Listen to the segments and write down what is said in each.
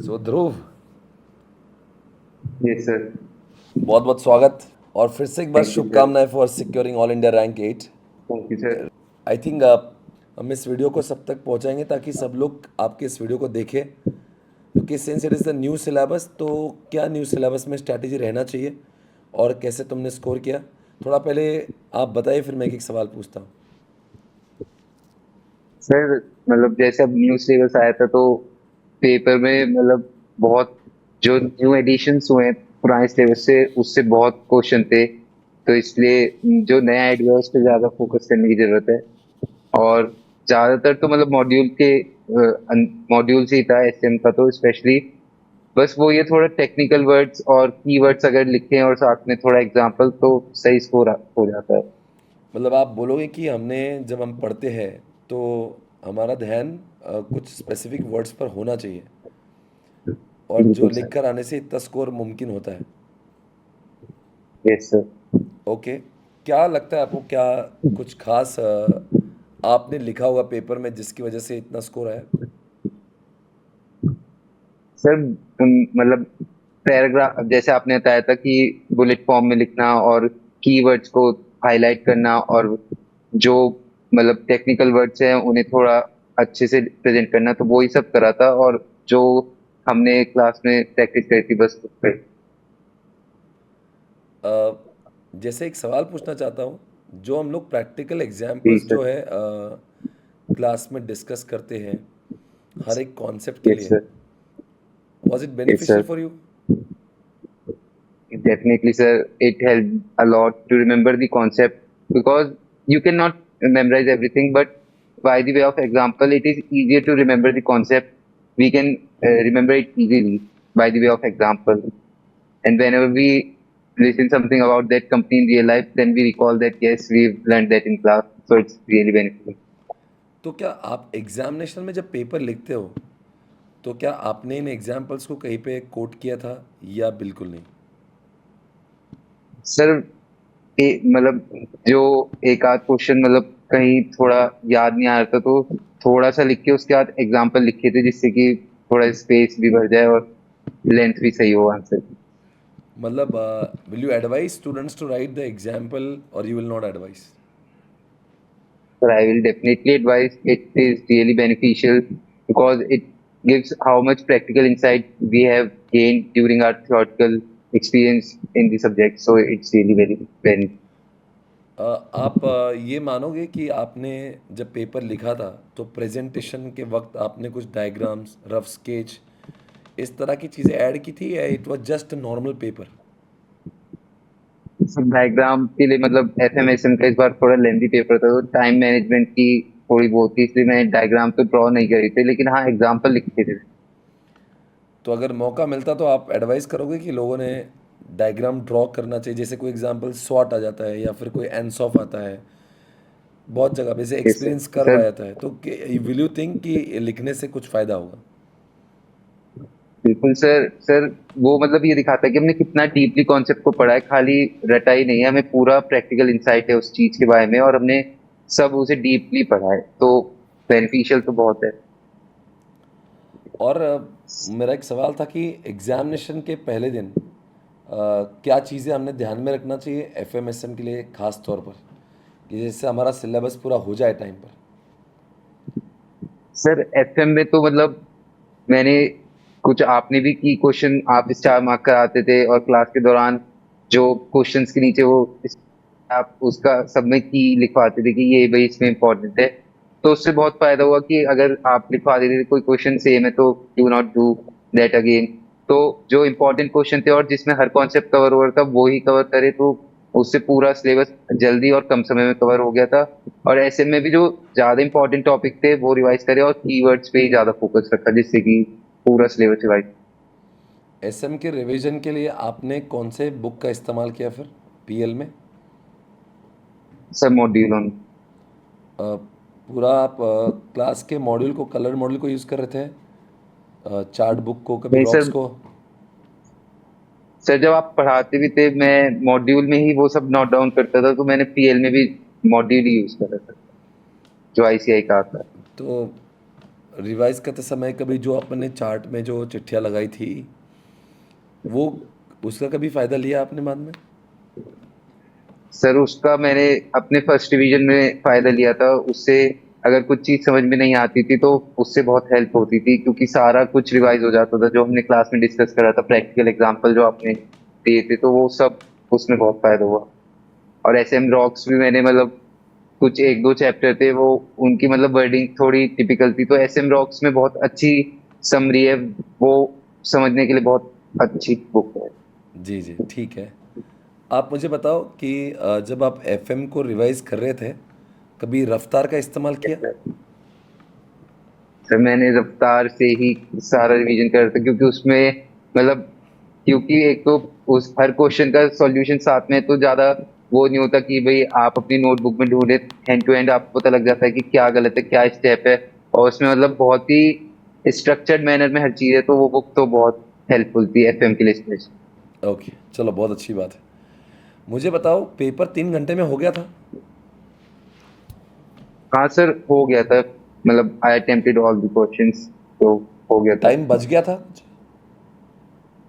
सो ध्रुव, yes sir. बहुत बहुत स्वागत और फिर से एक बार थैंक यू सर। शुभकामनाएं for securing all India rank 8। Thank you sir. I think हम इस वीडियो को सब तक पहुंचाएंगे ताकि सब लोग आपके इस वीडियो को देखें, क्योंकि since it is the new syllabus, तो क्या न्यू सिलेबस में स्ट्रैटेजी रहना चाहिए और कैसे तुमने स्कोर किया, थोड़ा पहले आप बताइए, फिर मैं एक एक सवाल पूछता हूँ। सर मतलब जैसे अब न्यू सिलेबस आया था तो पेपर में मतलब बहुत जो न्यू एडिशंस हुए हैं पुराने सिलेबस से उससे बहुत क्वेश्चन थे। तो इसलिए जो नया आइडिया है उस पर ज्यादा फोकस करने की जरूरत है। और ज्यादातर तो मतलब मॉड्यूल से ही था एसएम का, तो स्पेशली बस वो ये थोड़ा टेक्निकल वर्ड्स और कीवर्ड्स अगर लिखें और साथ में थोड़ा एग्जांपल तो सही स्कोर हो जाता है। मतलब आप बोलोगे कि हमने जब हम पढ़ते हैं तो हमारा ध्यान कुछ स्पेसिफिक वर्ड्स पर होना चाहिए, और जो बिल्कुल लिख सर। कर आने से इतना स्कोर मुमकिन होता है। Yes sir. ओके, क्या लगता है आपको, क्या कुछ खास आपने लिखा होगा पेपर में जिसकी वजह से इतना स्कोर आया? सर मतलब पैराग्राफ जैसे आपने बताया था कि बुलेट फॉर्म में लिखना और कीवर्ड्स को हाईलाइट करना और जो मतलब टेक्निकल वर्ड्स हैं उन्हें थोड़ा अच्छे से प्रेजेंट करना, तो वो ही सब करा था। और जो हमने क्लास में प्रैक्टिस करी थी बस उस पे। अ, जैसे एक सवाल पूछना चाहता हूँ, जो हम लोग प्रैक्टिकल जी एग्जाम्पल्स सर। जो है क्लास में डिस्कस करते हैं हर एक कॉन्सेप्ट के यस लिए, sir. Was it yes beneficial sir. For you? Definitely, sir. It helped a lot to remember the concept because you cannot memorize everything, but by the way of example, it is easier to remember the concept. We can remember it easily by the way of example. And whenever we listen something about that company in real life, then we recall that yes, we've learned that in class. So it's really beneficial. तो क्या आप examination में जब paper लिखते हो तो क्या आपने इन एग्जाम्पल्स को कहीं पे कोट किया था या बिल्कुल नहीं? सर मतलब जो एक आध क्वेश्चन मतलब कहीं थोड़ा याद नहीं आ रहा था तो थोड़ा सा लिख के उसके बाद एग्जाम्पल लिखे थे जिससे कि थोड़ा स्पेस भी भर जाए और लेंथ भी सही हो आंसर की। मतलब will you advise students to write the example और you will not advise? Sir I will definitely advice, it is really beneficial because it gives how much practical insight we have gained during our theoretical experience in the subject, so it's really very very. आप ये मानोगे कि आपने जब paper लिखा था तो presentation के वक्त आपने कुछ डायग्राम्स, रफ स्केच, इस तरह की चीज़ें ऐड की थी या it was just normal paper? Sir diagram के लिए मतलब एफएमएसएम का इस बार थोड़ा लेंथी पेपर था तो टाइम मैनेजमेंट की थोड़ी बहुत थी, इसलिए मैंने डायग्राम तो ड्रॉ नहीं करी थी, लेकिन हाँ एग्जाम्पल लिखे थे। तो अगर मौका मिलता तो आप एडवाइस करोगे कि लोगों ने डायग्राम ड्रॉ करना चाहिए? जैसे कोई एग्जांपल स्वॉट आ जाता है या फिर कोई एनसॉफ आता है, बहुत जगह पे से यस सर। एक्सपीरियंस कर्व आ सर जाता है, तो विल यू थिंक कि लिखने से कुछ फ़ायदा होगा? बिल्कुल सर। सर वो मतलब ये दिखाता है कि हमने कितना डीपली कॉन्सेप्ट को पढ़ा है, खाली रटा ही नहीं है, हमें पूरा प्रैक्टिकल इंसाइट है उस चीज के बारे में और हमने सब उसे डीपली पढ़ा है, तो बेनिफिशियल तो बहुत है। और मेरा एक सवाल था कि एग्जामिनेशन के पहले दिन क्या चीज़ें हमने ध्यान में रखना चाहिए एफएमएसएम के लिए, खास तौर पर कि जिससे हमारा सिलेबस पूरा हो जाए टाइम पर? सर एफएम में तो मतलब मैंने कुछ आपने भी की क्वेश्चन आप स्टार मार्क कराते थे और क्लास के दौरान जो क्वेश्चंस के नीचे वो आप उसका सब में की लिखवाते थे कि ये भाई इसमें इंपॉर्टेंट है, तो उससे बहुत फायदा हुआ कि अगर आप लिखवा देते थे कोई क्वेश्चन सेम है तो do not do that again. तो जो इंपॉर्टेंट क्वेश्चन थे और जिसमें हर कॉन्सेप्ट कवर हो रहा था वो ही कवर करे, तो उससे पूरा सिलेबस जल्दी और कम समय में कवर हो गया था। और ऐसे में भी जो ज्यादा इंपॉर्टेंट टॉपिक थे वो रिवाइज करे और कीवर्ड्स पे ही ज्यादा फोकस रखा जिससे कि पूरा सिलेबस रिवाइज। एसएम के रिवीजन के लिए आपने कौन से बुक का इस्तेमाल किया फिर पीएल में? सब मॉड्यूल ऑन। पूरा आप क्लास के मॉड्यूल को, कलर मॉड्यूल को यूज़ कर रहे थे, चार्ट बुक को, कभी नहीं रॉक्स सर। को? सर जब आप पढ़ाते भी थे मैं मॉड्यूल में ही वो सब नोट डाउन करता था, तो मैंने पीएल में भी मॉड्यूल ही यूज करा था जो आईसीआई का आता है। तो रिवाइज करते समय कभी जो आपने चार्ट में जो चिट्ठियाँ लगाई थी वो उसका कभी फ़ायदा लिया आपने बाद में? सर उसका मैंने अपने फर्स्ट डिवीजन में फायदा लिया था। उससे अगर कुछ चीज समझ में नहीं आती थी तो उससे बहुत हेल्प होती थी, क्योंकि सारा कुछ रिवाइज हो जाता था जो हमने क्लास में डिस्कस करा था, प्रैक्टिकल एग्जांपल जो आपने दिए थे, तो वो सब उसमें बहुत फायदा हुआ। और एसएम रॉक्स भी मैंने मतलब कुछ एक दो चैप्टर थे वो, उनकी मतलब वर्डिंग थोड़ी टिपिकल थी, तो एसएम रॉक्स में बहुत अच्छी समरी है वो, समझने के लिए बहुत अच्छी बुक है। जी जी ठीक है। आप मुझे बताओ कि जब आप एफएम को रिवाइज कर रहे थे कभी रफ्तार का इस्तेमाल किया? सर मैंने रफ्तार से ही सारा रिवीजन कर रहा था, क्योंकि उसमें मतलब, क्योंकि एक तो उस हर क्वेश्चन का सॉल्यूशन साथ में है, तो ज्यादा वो नहीं होता कि भाई आप अपनी नोटबुक में ढूंढे, हैंड टू हैंड आपको पता लग जाता है कि क्या गलत है क्या स्टेप है। और उसमें मतलब बहुत ही स्ट्रक्चर्ड मैनर में हर चीज है, तो वो बुक तो बहुत हेल्पफुल थी एफएम के लिए स्पेशली। ओके चलो बहुत अच्छी बात है। मुझे बताओ पेपर 3 घंटे में हो गया था? हाँ सर हो गया था, मतलब आई अटेम्प्टेड ऑल द क्वेश्चंस, तो हो गया था। टाइम बच गया था?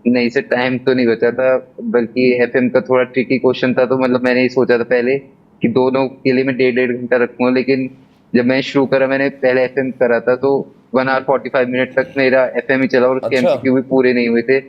नहीं सर टाइम तो नहीं बचा था, बल्कि एफएम का थोड़ा ट्रिकी क्वेश्चन था, तो मतलब मैंने ये सोचा था पहले कि दोनों के लिए मैं 1.5 घंटा रखूंगा, लेकिन जब मैं शुरू करा, मैंने पहले एफएम करा था तो 1 आवर 45 मिनट तक मेरा एफएम ही चला और उसके अच्छा। एमसीक्यू भी पूरे नहीं हुए थे।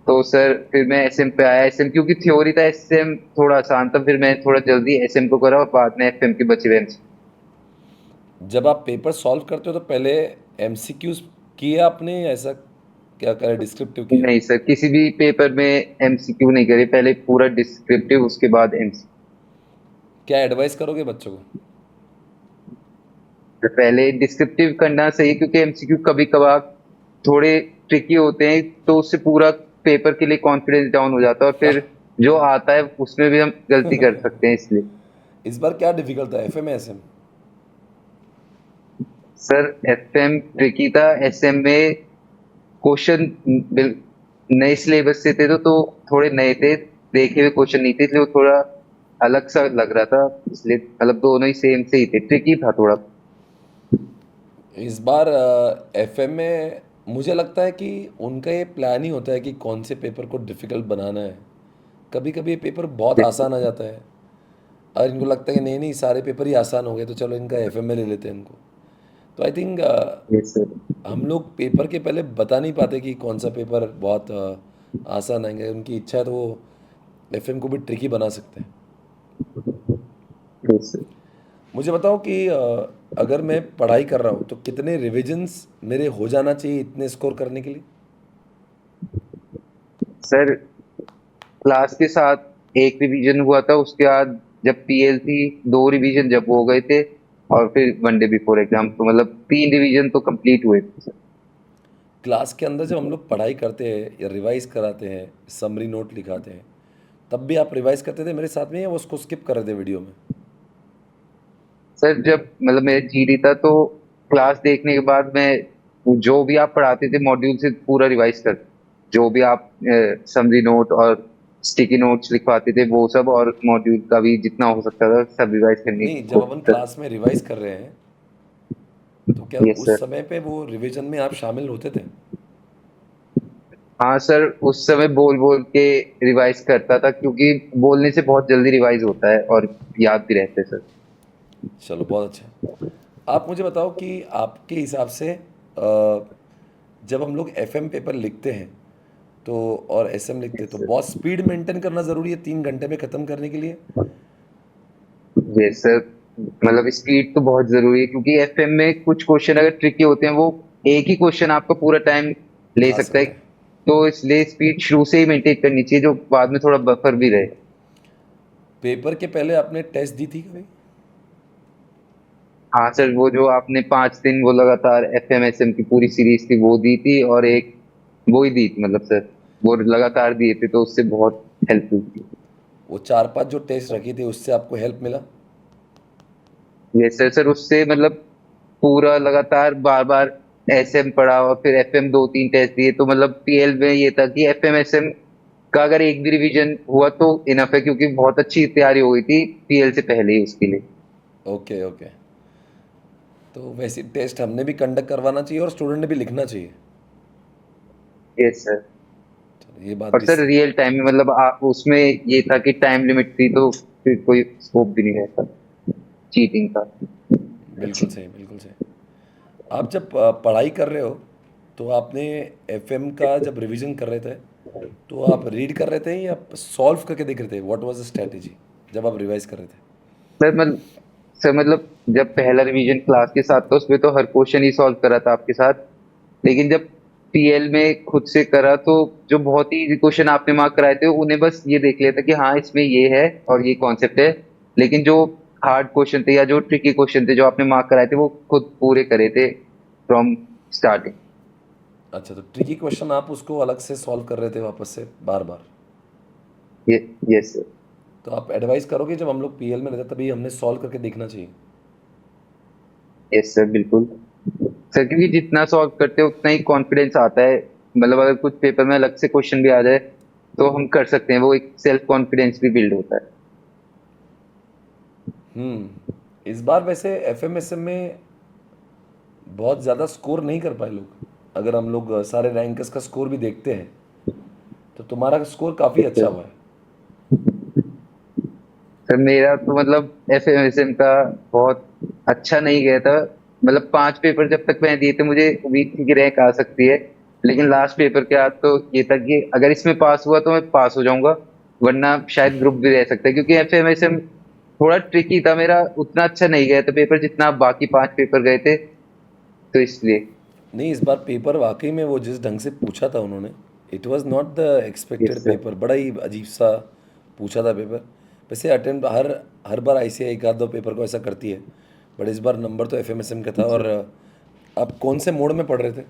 तो सर फिर मैं एसएम पे आया, एसएम क्योंकि थ्योरी था, एसएम थोड़ा आसान था, फिर मैं थोड़ा जल्दी एसएम को करा और बाद में एफएम के बचे हुए MC। जब आप पेपर सॉल्व करते हो तो पहले एमसीक्यूज किए आपने या ऐसा क्या करें डिस्क्रिप्टिव किया? नहीं सर किसी भी पेपर में एमसीक्यू नहीं करे, पहले पूरा डिस्क्रिप्टिव उसके बाद एमसीक्यू। क्या एडवाइस करोगे बच्चों को? तो पहले डिस्क्रिप्टिव करना सही है, क्योंकि एमसीक्यू कभी कभार थोड़े ट्रिकी होते हैं, तो उससे पूरा पेपर के लिए कॉन्फिडेंस डाउन हो जाता है, और फिर जो आता है उसमें भी हम गलती कर सकते हैं, इसलिए। इस बार क्या डिफिकल्ट था एफएम या एसएम? सर एफएम ट्रिकी था, एसएम में क्वेश्चन नए सिलेबस से थे, तो थोड़े नए थे, देखे हुए क्वेश्चन नहीं थे, इसलिए वो थोड़ा अलग सा लग रहा था, इसलिए मतलब दोनों ही सेम से ही थे, ट्रिकी था थोड़ा। इस बार एफएम में मुझे लगता है कि उनका ये प्लान ही होता है कि कौन से पेपर को डिफिकल्ट बनाना है। कभी कभी ये पेपर बहुत आसान आ जाता है और इनको लगता है कि नहीं नहीं सारे पेपर ही आसान हो गए तो चलो इनका एफएम में ले लेते हैं इनको। तो आई थिंक यस सर। हम लोग पेपर के पहले बता नहीं पाते कि कौन सा पेपर बहुत आसान आएंगे। उनकी इच्छा है तो वो एफएम को भी ट्रिकी बना सकते हैं। Yes sir. मुझे बताओ कि अगर मैं पढ़ाई कर रहा हूँ तो कितने रिविजन्स मेरे हो जाना चाहिए इतने स्कोर करने के लिए? सर क्लास के साथ एक रिवीजन हुआ था, उसके बाद जब पीएल थी 2 रिवीजन जब हो गए थे, और फिर 1 डे बिफोर एग्जाम, तो मतलब 3 रिवीजन तो कंप्लीट हुए थे सर। क्लास के अंदर जब हम लोग पढ़ाई करते हैं या रिवाइज कराते हैं समरी नोट लिखाते हैं तब भी आप रिवाइज करते थे मेरे साथ में या वो उसको स्किप कर रहे थे वीडियो में? सर जब मतलब मेरा जीडी था, तो क्लास देखने के बाद मैं जो भी आप पढ़ाते थे मॉड्यूल से पूरा रिवाइज कर, जो भी आप समरी नोट और स्टिकी नोट्स लिखवाते थे वो सब, और मॉड्यूल का भी जितना हो सकता था सब रिवाइज करने की नहीं जब अपन कोशिश कर। क्लास में रिवाइज कर रहे हैं तो क्या यस उस सर। समय पे वो रिवीजन में आप शामिल होते थे? हाँ सर उस समय बोल बोल के रिवाइज करता था, क्योंकि बोलने से बहुत जल्दी रिवाइज होता है और याद भी रहते हैं सर। चलो बहुत अच्छा। आप मुझे बताओ कि आपके हिसाब से जब हम लोग एफएम पेपर लिखते हैं तो और एसएम लिखते हैं तो बहुत स्पीड मेंटेन करना ज़रूरी है 3 घंटे में ख़त्म करने के लिए? यस सर, मतलब स्पीड तो बहुत जरूरी है, क्योंकि एफएम में कुछ क्वेश्चन अगर ट्रिकी होते हैं, वो एक ही क्वेश्चन आपका पूरा टाइम ले खा सकता है, सकता है। तो इसलिए स्पीड शुरू से ही मेंटेन करनी चाहिए, जो बाद में थोड़ा बफर भी रहे। पेपर के पहले आपने टेस्ट दी थी कभी? हाँ सर वो जो आपने 5 दिन वो लगातार एफएमएसएम की पूरी सीरीज थी वो दी थी, और एक वो ही दी थी, मतलब सर वो लगातार दिए थे, तो उससे बहुत हेल्पफुल थी। वो 4-5 जो टेस्ट रखे थे उससे आपको हेल्प मिला? ये सर सर उससे मतलब पूरा लगातार बार बार एसएम पढ़ा, और फिर एफएम 2-3 टेस्ट दिए, तो मतलब पीएल में ये था कि एफएमएसएम का अगर एक भी रिवीजन हुआ तो इनफ है, क्योंकि बहुत अच्छी तैयारी हो गई थी पीएल से पहले ही उसके लिए। Okay okay. तो वैसे टेस्ट हमने भी कंडक्ट करवाना चाहिए और स्टूडेंट ने भी लिखना चाहिए। Yes sir. चलो ये बात और भी सर रियल टाइम में मतलब आप उसमें ये था कि टाइम लिमिट थी, तो फिर कोई स्कोप भी नहीं रहता चीटिंग का। बिल्कुल सही, बिल्कुल सही। आप जब पढ़ाई कर रहे हो तो आपने एफएम का जब रिवीजन कर रहे थे तो आप रीड कर रहे थे या सॉल्व करके देख रहे थे? व्हाट वाज द स्ट्रेटेजी जब आप रिवाइज कर रहे थे? सर मतलब सर मतलब जब पहला रिवीजन क्लास के साथ था उसमें तो हर क्वेश्चन ही सॉल्व करा था आपके साथ। लेकिन जब पीएल में खुद से करा तो जो बहुत ही इजी क्वेश्चन आपने मार्क कराए थे उन्हें बस ये देख लिया था कि हाँ इसमें ये है और ये कॉन्सेप्ट है। लेकिन जो हार्ड क्वेश्चन थे या जो ट्रिकी क्वेश्चन थे जो आपने मार्क कराए थे वो खुद पूरे करे थे फ्रॉम स्टार्टिंग। अच्छा, तो ट्रिकी क्वेश्चन आप उसको अलग से सॉल्व कर रहे थे वापस से बार बार? ये यस सर। तो आप एडवाइस करोगे जब हम लोग पीएल में रहते तभी हमने सॉल्व करके देखना चाहिए? यस सर बिल्कुल। सर क्योंकि जितना सॉल्व करते हैं उतना ही कॉन्फिडेंस आता है। मतलब अगर कुछ पेपर में अलग से क्वेश्चन भी आ जाए तो हम कर सकते हैं, वो एक सेल्फ कॉन्फिडेंस भी बिल्ड होता है। इस बार वैसे एफएमएसएम में बहुत ज़्यादा स्कोर नहीं कर पाए लोग। अगर हम लोग सारे रैंकर्स का स्कोर भी देखते हैं तो तुम्हारा स्कोर काफ़ी अच्छा हुआ है। सर मेरा तो मतलब एफएमएसएम का बहुत अच्छा नहीं गया था। मतलब 5 पेपर जब तक मैंने दिए थे मुझे उम्मीद थी कि रैंक आ सकती है। लेकिन लास्ट पेपर के बाद तो ये था कि अगर इसमें पास हुआ तो मैं पास हो जाऊंगा, वरना शायद ग्रुप भी रह सकता है, क्योंकि एफएमएसएम थोड़ा ट्रिकी था। मेरा उतना अच्छा नहीं गया था पेपर जितना बाकी 5 पेपर गए थे, तो इसलिए। नहीं, इस बार पेपर वाकई में वो जिस ढंग से पूछा था उन्होंने, it was not the yes expected sir. Paper. बड़ा ही अजीब सा पूछा था पेपर। वैसे अटेम्प्ट हर हर बार आईसीआई एक आध दो पेपर को ऐसा करती है, बट इस बार नंबर तो एफएमएसएम का था। और आप कौन से मोड में पढ़ रहे थे?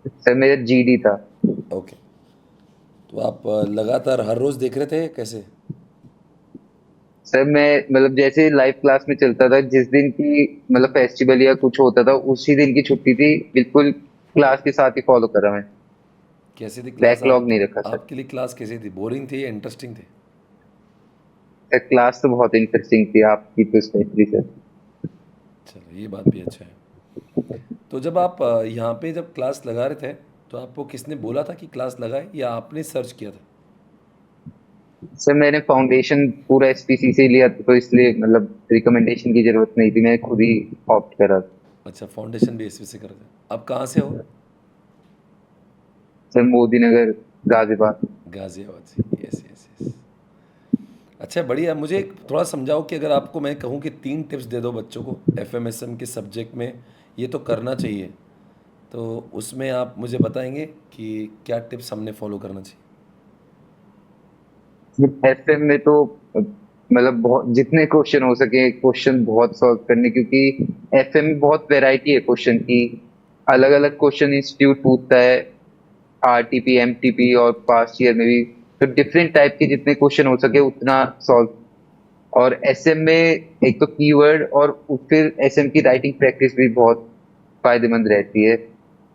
सर मेरा जीडी था। ओके। तो आप लगातार हर रोज़ देख रहे थे कैसे? सर मैं मतलब जैसे लाइव क्लास में चलता था, जिस दिन की मतलब फेस्टिवल या कुछ होता था उसी दिन की छुट्टी थी, बिल्कुल क्लास के साथ ही फॉलो करा मैं। कैसी थी क्लास? बैकलॉग नहीं रखा सर। आपके लिए क्लास कैसी थी? बोरिंग थी या इंटरेस्टिंग थी? सर क्लास तो बहुत इंटरेस्टिंग थी आपकी तो स्पेशली सर। चलो ये बात भी अच्छा है। तो जब आप यहाँ पे जब क्लास लगा रहे थे तो आपको किसने बोला था कि क्लास लगाए या आपने सर्च किया था? सर मैंने फाउंडेशन पूरा एसपीसी से लिया था, तो इसलिए मतलब रिकमेंडेशन की जरूरत नहीं थी, मैं खुद ही ऑप्ट करा। अच्छा, फाउंडेशन भी इसमें से कर रहे थे। आप कहाँ से हो? सर मोदी नगर, गाजियाबाद। गाजियाबाद से। Yes yes yes. अच्छा बढ़िया। मुझे एक थोड़ा समझाओ कि अगर आपको मैं कहूँ कि 3 टिप्स दे दो बच्चों को एफएमएसएम के सब्जेक्ट में, ये तो करना चाहिए, तो उसमें आप मुझे बताएंगे कि क्या टिप्स हमने फॉलो करना चाहिए? एफएम में तो मतलब बहुत जितने क्वेश्चन हो सके क्वेश्चन बहुत सॉल्व करने, क्योंकि एफएम में बहुत वैरायटी है क्वेश्चन की। अलग अलग क्वेश्चन इंस्टीट्यूट पूछता है, आरटीपी एमटीपी और पास्ट ईयर में भी। तो डिफरेंट टाइप के जितने क्वेश्चन हो सके उतना सॉल्व। और एसएम में एक तो कीवर्ड और फिर एसएम की राइटिंग प्रैक्टिस भी बहुत फायदेमंद रहती है।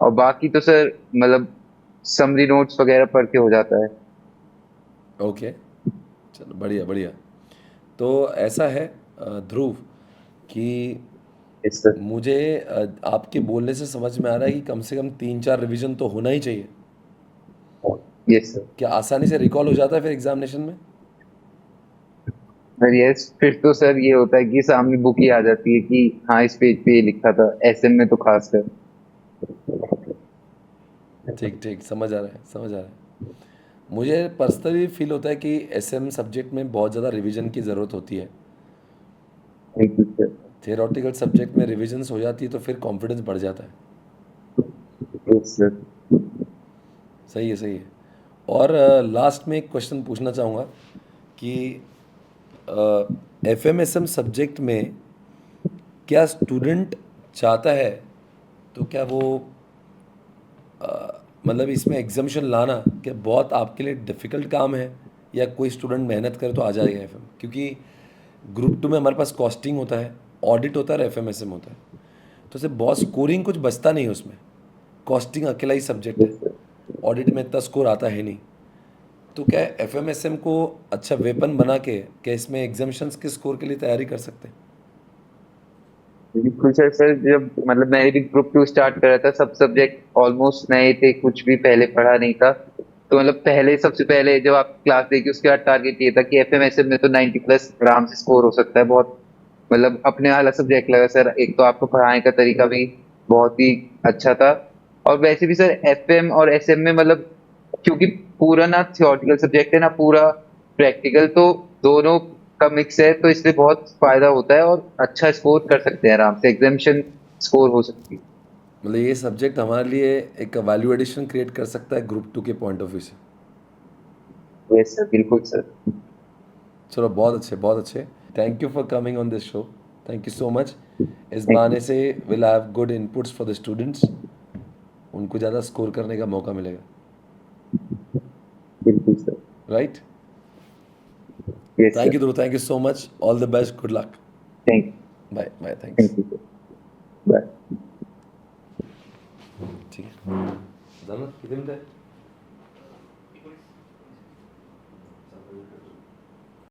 और बाकी तो सर मतलब समरी नोट्स वगैरह पढ़ के हो जाता है। ओके। चलो बढ़िया बढ़िया। तो ऐसा है ध्रुव कि यस सर। मुझे आपके बोलने से समझ में आ रहा है कि कम से कम 3-4 रिवीजन तो होना ही चाहिए। Yes sir. क्या आसानी से रिकॉल हो जाता है फिर एग्जामिनेशन में? सर यस, फिर तो सर ये होता है कि सामने बुक ही आ जाती है कि हाँ इस पेज पे ये लिखा था, एसएम में तो खासकर। ठीक ठीक, समझ आ रहा है, समझ आ रहा है। मुझे पर्सनली फील होता है कि एसएम सब्जेक्ट में बहुत ज़्यादा रिवीजन की ज़रूरत होती है। Thank you sir. Theoretical subject में रिविजन्स हो जाती है तो फिर कॉन्फिडेंस बढ़ जाता है। Yes sir. सही है, सही है। और लास्ट में एक क्वेश्चन पूछना चाहूँगा कि एफएमएसएम सब्जेक्ट में क्या स्टूडेंट चाहता है तो क्या वो मतलब इसमें एग्जामेशन लाना क्या बहुत आपके लिए डिफ़िकल्ट काम है, या कोई स्टूडेंट मेहनत करे तो आ जाएगा एफएम? क्योंकि ग्रुप 2 में हमारे पास कॉस्टिंग होता है, ऑडिट होता है और एफएमएसएम होता है, तो सिर्फ बहुत स्कोरिंग कुछ बचता नहीं है उसमें। कॉस्टिंग अकेला ही सब्जेक्ट है, यस सर। ऑडिट में इतना स्कोर आता है नहीं। तो क्या एफएमएसएम को अच्छा वेपन बना के क्या इसमें एग्जामिशंस के स्कोर के लिए तैयारी कर सकते हैं? बिल्कुल सर। सर जब मतलब मैंने भी ग्रुप टू स्टार्ट करा था, सब सब्जेक्ट ऑलमोस्ट नए थे, कुछ भी पहले पढ़ा नहीं था। तो मतलब पहले सबसे पहले जब आप क्लास देखी उसके बाद टारगेट ये था कि एफएमएसएम में तो 90 प्लस आराम से स्कोर हो सकता है। बहुत मतलब अपने वाला सब्जेक्ट लगा सर। एक तो आपको पढ़ाने का तरीका भी बहुत ही अच्छा था, और वैसे भी सर एफएम और एसएम में मतलब क्योंकि पूरा ना थियोरेटिकल सब्जेक्ट है ना पूरा प्रैक्टिकल, तो दोनों का मिक्स है, तो इसलिए बहुत फायदा होता है और अच्छा स्कोर कर सकते हैं, आराम से एग्जामिनेशन स्कोर हो सकती है। मतलब ये सब्जेक्ट हमारे लिए एक वैल्यू एडिशन क्रिएट कर सकता है ग्रुप टू के पॉइंट ऑफ व्यू से। यस सर, बिल्कुल सर। चलो बहुत अच्छे बहुत अच्छे। Thank you for coming on this show. Thank you so much. इस थैंक बहाने यू। से will have good inputs for the students. उनको ज़्यादा स्कोर करने का मौका मिलेगा। बिल्कुल sir. Right. Yes thank sir. You Dhruv, thank you so much, all the best, good luck. Thank bye bye, thanks. Thank you sir. Bye. ठीक है। ज़्यादा कितने मिनट है?